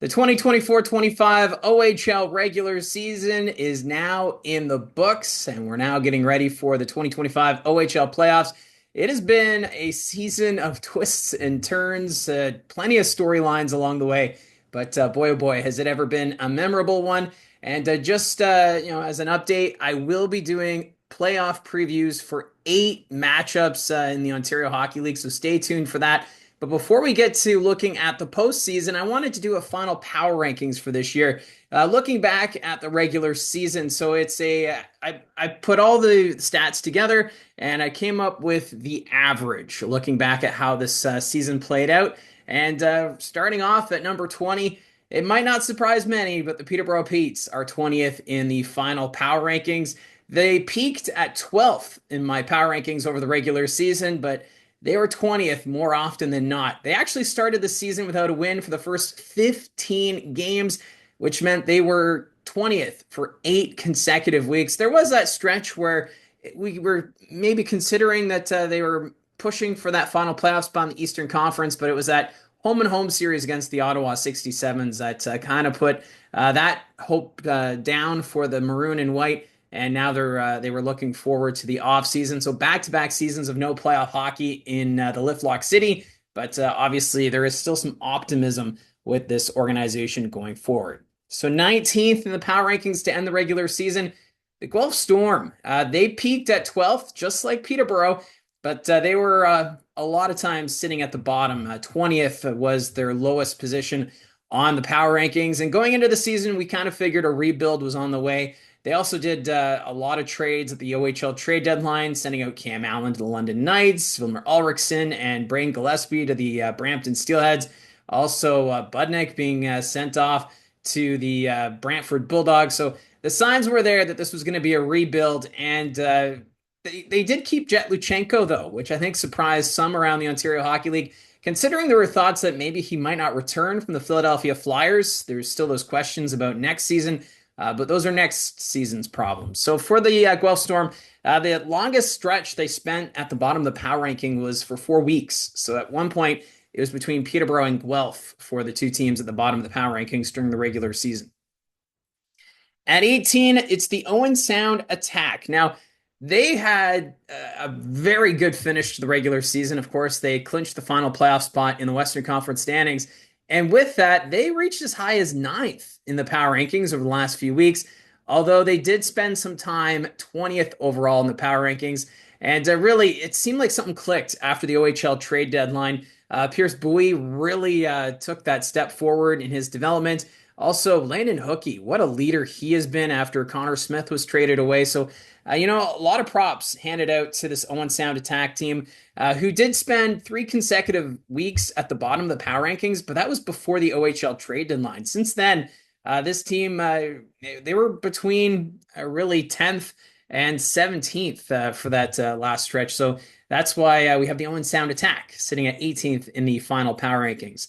The 2024-25 OHL regular season is now in the books, and we're now getting ready for the 2025 OHL playoffs. It has been a season of twists and turns, plenty of storylines along the way, but boy, oh boy, has it ever been a memorable one. And just as an update, I will be doing playoff previews for 8 matchups in the Ontario Hockey League, so stay tuned for that. But before we get to looking at the postseason, I wanted to do a final power rankings for this year. Looking back at the regular season, so I put all the stats together and I came up with the average. Looking back at how this season played out, and starting off at number 20, it might not surprise many, but the Peterborough Petes are 20th in the final power rankings. They peaked at 12th in my power rankings over the regular season, but they were 20th more often than not. They actually started the season without a win for the first 15 games, which meant they were 20th for 8 consecutive weeks. There was that stretch where we were maybe considering that they were pushing for that final playoff spot in the Eastern Conference, but it was that home and home series against the Ottawa 67s that kind of put that hope down for the maroon and white. And now they were looking forward to the off season. So back-to-back seasons of no playoff hockey in the Liftlock City, but obviously there is still some optimism with this organization going forward. So 19th in the power rankings to end the regular season, the Guelph Storm. They peaked at 12th, just like Peterborough, but they were a lot of times sitting at the bottom. 20th was their lowest position on the power rankings. And going into the season, we kind of figured a rebuild was on the way. They also did a lot of trades at the OHL trade deadline, sending out Cam Allen to the London Knights, Vilmer Ulrichsen and Brain Gillespie to the Brampton Steelheads. Also, Budnick being sent off to the Brantford Bulldogs. So the signs were there that this was going to be a rebuild, and they did keep Jet Luchenko, though, which I think surprised some around the Ontario Hockey League. Considering there were thoughts that maybe he might not return from the Philadelphia Flyers, there's still those questions about next season. But those are next season's problems. So for the Guelph Storm, the longest stretch they spent at the bottom of the power ranking was for 4 weeks. So at one point, it was between Peterborough and Guelph for the two teams at the bottom of the power rankings during the regular season. At 18, it's the Owen Sound Attack. Now, they had a very good finish to the regular season. Of course, they clinched the final playoff spot in the Western Conference standings. And with that, they reached as high as 9th in the power rankings over the last few weeks, although they did spend some time 20th overall in the power rankings. And really, it seemed like something clicked after the OHL trade deadline. Pierce Bowie really took that step forward in his development. Also, Landon Hookey, what a leader he has been after Connor Smith was traded away. So, a lot of props handed out to this Owen Sound Attack team, who did spend 3 consecutive weeks at the bottom of the power rankings, but that was before the OHL trade deadline. Since then, this team, they were between really 10th and 17th for that last stretch. So that's why we have the Owen Sound Attack sitting at 18th in the final power rankings.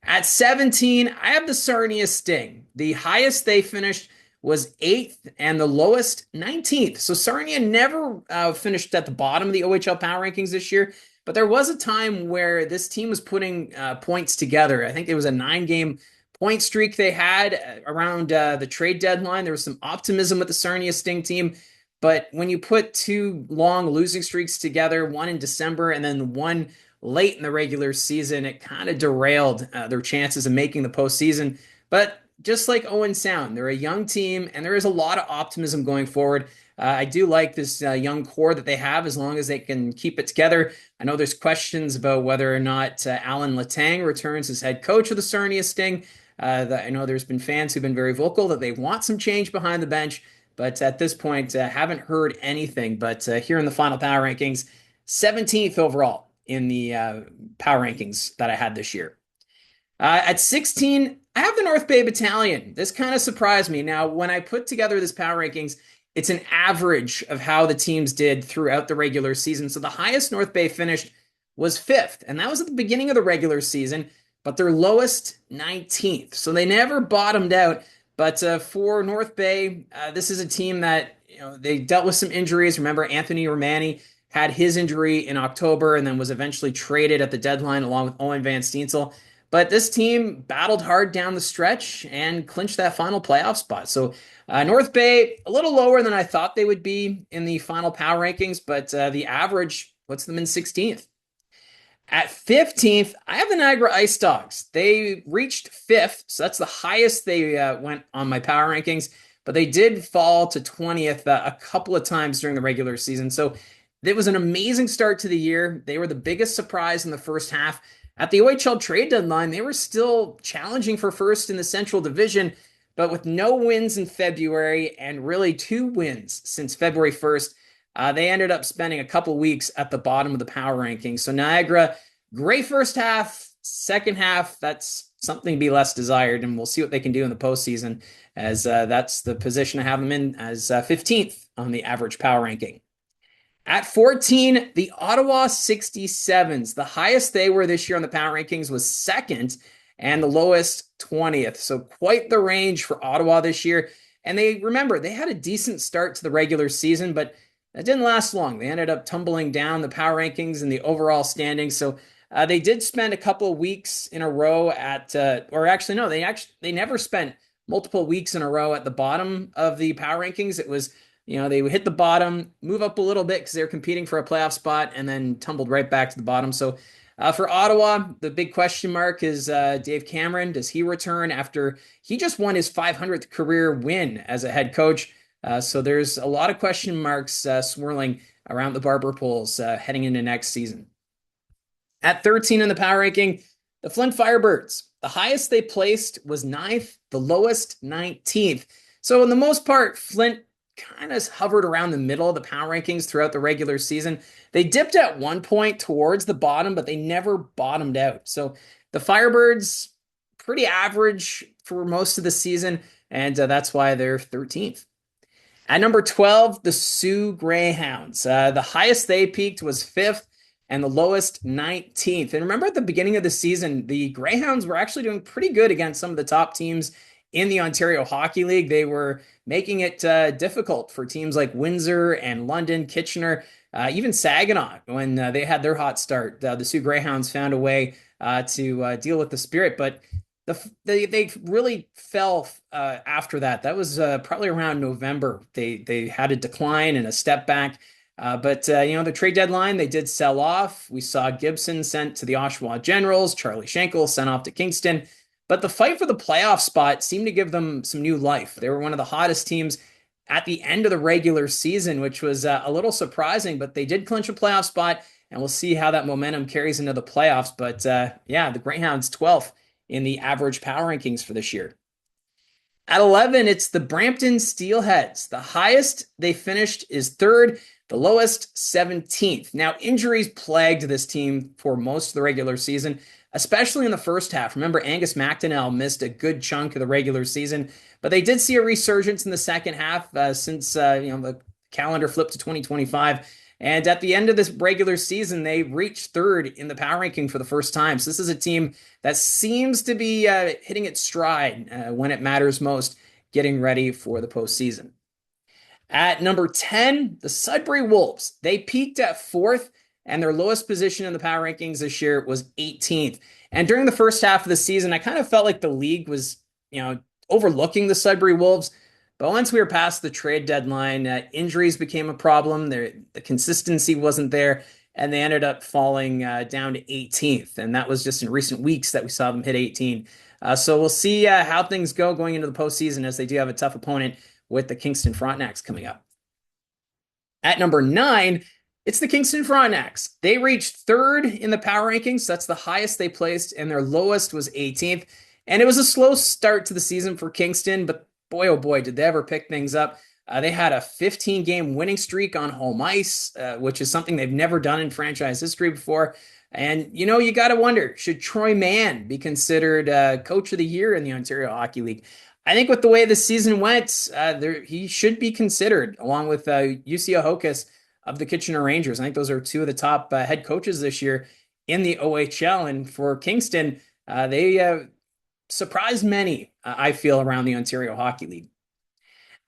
At 17, I have the Sarnia Sting. The highest they finished was 8th and the lowest 19th. So Sarnia never finished at the bottom of the OHL power rankings this year, but there was a time where this team was putting points together. I think it was a 9-game point streak they had around the trade deadline. There was some optimism with the Sarnia Sting team, but when you put 2 long losing streaks together, one in December and then one late in the regular season, it kind of derailed their chances of making the postseason. But just like Owen Sound, they're a young team, and there is a lot of optimism going forward. I do like this young core that they have, as long as they can keep it together. I know there's questions about whether or not Alan Letang returns as head coach of the Sarnia Sting. I know there's been fans who've been very vocal that they want some change behind the bench, but at this point, haven't heard anything. But here in the final power rankings, 17th overall in the power rankings that I had this year. At 16, I have the North Bay Battalion. This kind of surprised me. Now, when I put together this power rankings, it's an average of how the teams did throughout the regular season. So the highest North Bay finished was 5th, and that was at the beginning of the regular season, but their lowest 19th. So they never bottomed out. But for North Bay, this is a team that, they dealt with some injuries. Remember, Anthony Romani had his injury in October and then was eventually traded at the deadline along with Owen Van Steensel. But this team battled hard down the stretch and clinched that final playoff spot. So North Bay, a little lower than I thought they would be in the final power rankings, but the average puts them in 16th. At 15th, I have the Niagara Ice Dogs. They reached fifth, so that's the highest they went on my power rankings, but they did fall to 20th a couple of times during the regular season. So it was an amazing start to the year. They were the biggest surprise in the first half. At the OHL trade deadline, they were still challenging for first in the Central Division, but with no wins in February and really 2 wins since February 1st, they ended up spending a couple weeks at the bottom of the power rankings. So Niagara, great first half, second half, that's something to be less desired, and we'll see what they can do in the postseason, as that's the position I have them in as 15th on the average power ranking. At 14, the Ottawa 67s. The highest they were this year on the power rankings was second, and the lowest 20th. So quite the range for Ottawa this year. And they had a decent start to the regular season, but that didn't last long. They ended up tumbling down the power rankings and the overall standings. So they did spend a couple of weeks in a row at, or actually no, they never spent multiple weeks in a row at the bottom of the power rankings. It was, they would hit the bottom, move up a little bit because they were competing for a playoff spot, and then tumbled right back to the bottom. So for Ottawa, the big question mark is Dave Cameron. Does he return after he just won his 500th career win as a head coach? So there's a lot of question marks swirling around the barber poles heading into next season. At 13 in the power ranking, the Flint Firebirds. The highest they placed was 9th, the lowest 19th. So in the most part, Flint kind of hovered around the middle of the power rankings throughout the regular season. They dipped at one point towards the bottom, but they never bottomed out. So the Firebirds, pretty average for most of the season, and that's why they're 13th. At number 12, the Sioux Greyhounds. The highest they peaked was 5th and the lowest 19th. And remember at the beginning of the season, the Greyhounds were actually doing pretty good against some of the top teams in the Ontario Hockey League. They were making it difficult for teams like Windsor and London, Kitchener, even Saginaw when they had their hot start. The Sioux Greyhounds found a way to deal with the Spirit, but they really fell after that. That was probably around November. They had a decline and a step back. But the trade deadline, they did sell off. We saw Gibson sent to the Oshawa Generals, Charlie Schenkel sent off to Kingston. But the fight for the playoff spot seemed to give them some new life. They were one of the hottest teams at the end of the regular season, which was a little surprising, but they did clinch a playoff spot, and we'll see how that momentum carries into the playoffs. But the Greyhounds 12th in the average power rankings for this year. At 11, it's the Brampton Steelheads. The highest they finished is 3rd, the lowest 17th. Now, injuries plagued this team for most of the regular season, especially in the first half. Remember, Angus McDonnell missed a good chunk of the regular season, but they did see a resurgence in the second half since the calendar flipped to 2025. And at the end of this regular season, they reached 3rd in the power ranking for the first time. So this is a team that seems to be hitting its stride when it matters most, getting ready for the postseason. At number 10, the Sudbury Wolves. They peaked at 4th, and their lowest position in the power rankings this year was 18th. And during the first half of the season, I kind of felt like the league was, overlooking the Sudbury Wolves. But once we were past the trade deadline, injuries became a problem. The consistency wasn't there, and they ended up falling down to 18th. And that was just in recent weeks that we saw them hit 18. So we'll see how things go going into the postseason, as they do have a tough opponent with the Kingston Frontenacs coming up. At number 9, it's the Kingston Frontenacs. They reached 3rd in the power rankings. That's the highest they placed, and their lowest was 18th. And it was a slow start to the season for Kingston, but boy, oh boy, did they ever pick things up. They had a 15-game winning streak on home ice, which is something they've never done in franchise history before. And, you got to wonder, should Troy Mann be considered Coach of the Year in the Ontario Hockey League? I think with the way the season went, he should be considered, along with Jussi Ahokas of the Kitchener Rangers. I think those are two of the top head coaches this year in the OHL. And for Kingston, they surprised many, I feel, around the Ontario Hockey League.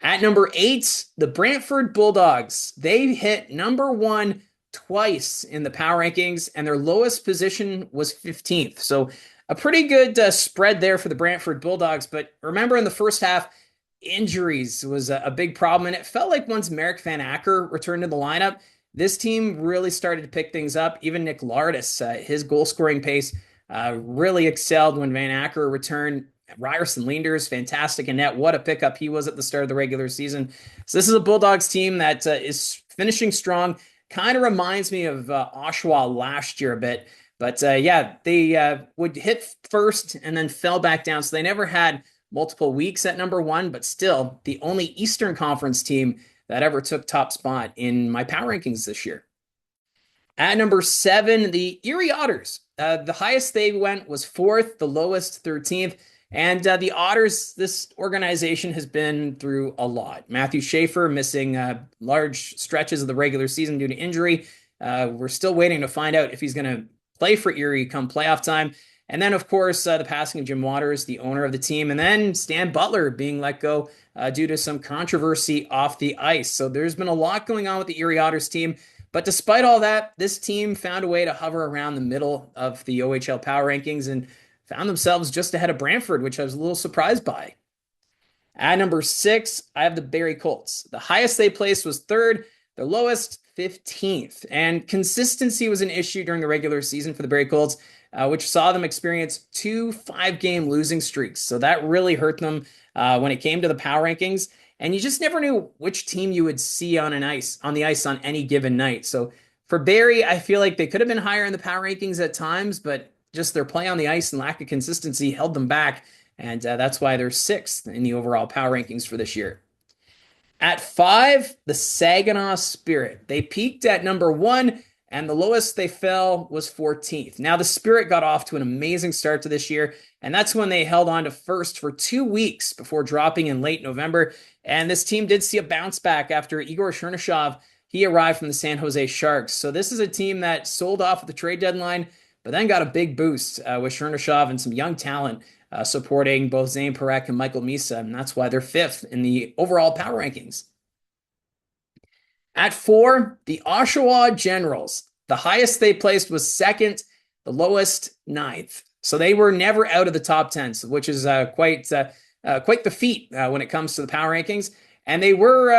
At number 8, the Brantford Bulldogs. They hit number 1 twice in the power rankings, and their lowest position was 15th. So a pretty good spread there for the Brantford Bulldogs. But remember, in the first half, injuries was a big problem, and it felt like once Merrick Van Acker returned to the lineup, this team really started to pick things up. Even Nick Lardis, his goal scoring pace really excelled when Van Acker returned. Ryerson Leanders, fantastic in net. What a pickup he was at the start of the regular season. So this is a Bulldogs team that is finishing strong. Kind of reminds me of Oshawa last year a bit. But yeah, they would hit first and then fell back down. So they never had multiple weeks at number one, but still the only Eastern Conference team that ever took top spot in my power rankings this year. At number 7, the Erie Otters. The highest they went was 4th, the lowest 13th. And the Otters, this organization has been through a lot. Matthew Schaefer missing large stretches of the regular season due to injury. We're still waiting to find out if he's going to play for Erie come playoff time. And then, of course, the passing of Jim Waters, the owner of the team, and then Stan Butler being let go due to some controversy off the ice. So there's been a lot going on with the Erie Otters team. But despite all that, this team found a way to hover around the middle of the OHL power rankings and found themselves just ahead of Brantford, which I was a little surprised by. At number 6, I have the Barrie Colts. The highest they placed was 3rd, the lowest 15th. And consistency was an issue during the regular season for the Barrie Colts, which saw them experience 2 5-game losing streaks. So that really hurt them when it came to the power rankings. And you just never knew which team you would see on the ice on any given night. So for Barrie, I feel like they could have been higher in the power rankings at times, but just their play on the ice and lack of consistency held them back. And that's why they're 6th in the overall power rankings for this year. At 5, the Saginaw Spirit. They peaked at number 1, and the lowest they fell was 14th. Now, the Spirit got off to an amazing start to this year, and that's when they held on to first for 2 weeks before dropping in late November. And this team did see a bounce back after Igor Chernyshov, he arrived from the San Jose Sharks. So this is a team that sold off at the trade deadline, but then got a big boost with Chernyshov and some young talent supporting both Zane Parekh and Michael Misa, and that's why they're 5th in the overall power rankings. At 4, the Oshawa Generals. The highest they placed was 2nd, the lowest 9th. So they were never out of the top 10, which is quite the feat when it comes to the power rankings. And they were,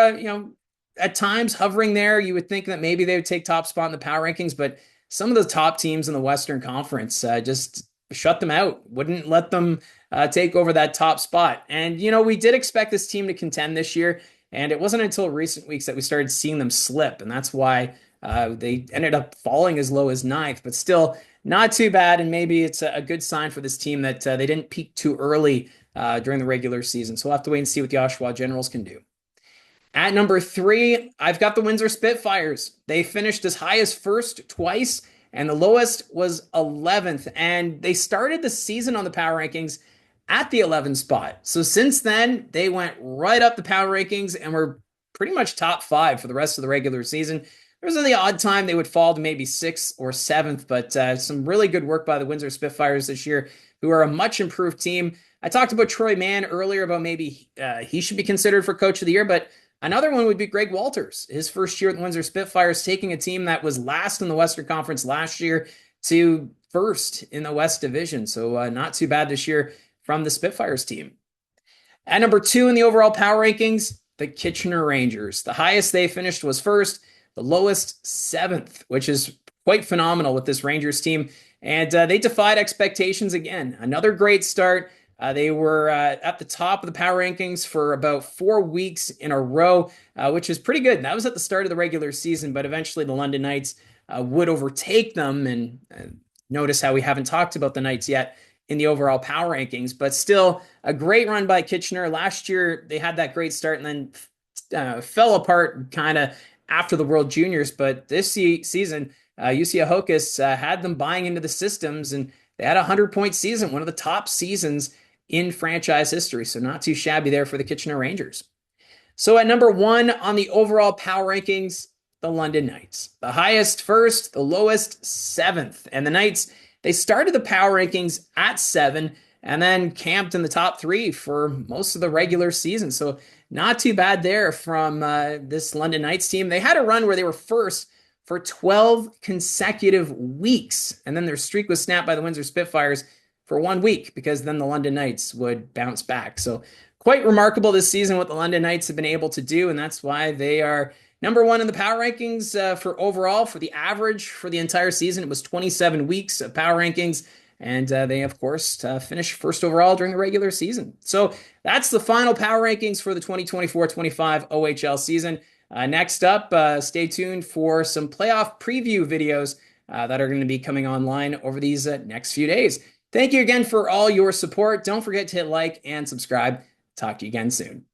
at times hovering there. You would think that maybe they would take top spot in the power rankings, but some of the top teams in the Western Conference just shut them out, wouldn't let them take over that top spot. And, we did expect this team to contend this year, and it wasn't until recent weeks that we started seeing them slip, and that's why they ended up falling as low as 9th, but still not too bad, and maybe it's a good sign for this team that they didn't peak too early during the regular season. So we'll have to wait and see what the Oshawa Generals can do. At number 3, I've got the Windsor Spitfires. They finished as high as 1st twice, and the lowest was 11th. And they started the season on the power rankings at the 11th spot. So since then, they went right up the power rankings and were pretty much top 5 for the rest of the regular season. There was the odd time they would fall to maybe 6th or 7th, but some really good work by the Windsor Spitfires this year, who are a much improved team. I talked about Troy Mann earlier about maybe he should be considered for Coach of the Year, but another one would be Greg Walters. His first year at the Windsor Spitfires, taking a team that was last in the Western Conference last year to 1st in the West Division. So not too bad this year from the Spitfires team. At number 2 in the overall power rankings, the Kitchener Rangers. The highest they finished was 1st, the lowest 7th, which is quite phenomenal with this Rangers team. And they defied expectations again. Another great start. They were at the top of the power rankings for about 4 weeks in a row, which is pretty good. That was at the start of the regular season, but eventually the London Knights would overtake them. And notice how we haven't talked about the Knights yet in the overall power rankings, but still a great run by Kitchener. Last year, they had that great start and then fell apart kind of after the World Juniors. But this season, UC Ahokas had them buying into the systems, and they had a 100-point season, one of the top seasons in franchise history. So not too shabby there for the Kitchener Rangers. So at number 1 on the overall power rankings, the London Knights. The highest 1st, the lowest 7th. And the Knights, they started the power rankings at 7 and then camped in the top 3 for most of the regular season. So not too bad there from this London Knights team. They had a run where they were 1st for 12 consecutive weeks. And then their streak was snapped by the Windsor Spitfires for 1 week because then the London Knights would bounce back. So quite remarkable this season what the London Knights have been able to do, and that's why they are number one in the power rankings for overall. For the average for the entire season, it was 27 weeks of power rankings, and they, of course, finished first overall during the regular season. So that's the final power rankings for the 2024-25 OHL season. Next up, stay tuned for some playoff preview videos that are going to be coming online over these next few days. Thank you again for all your support. Don't forget to hit like and subscribe. Talk to you again soon.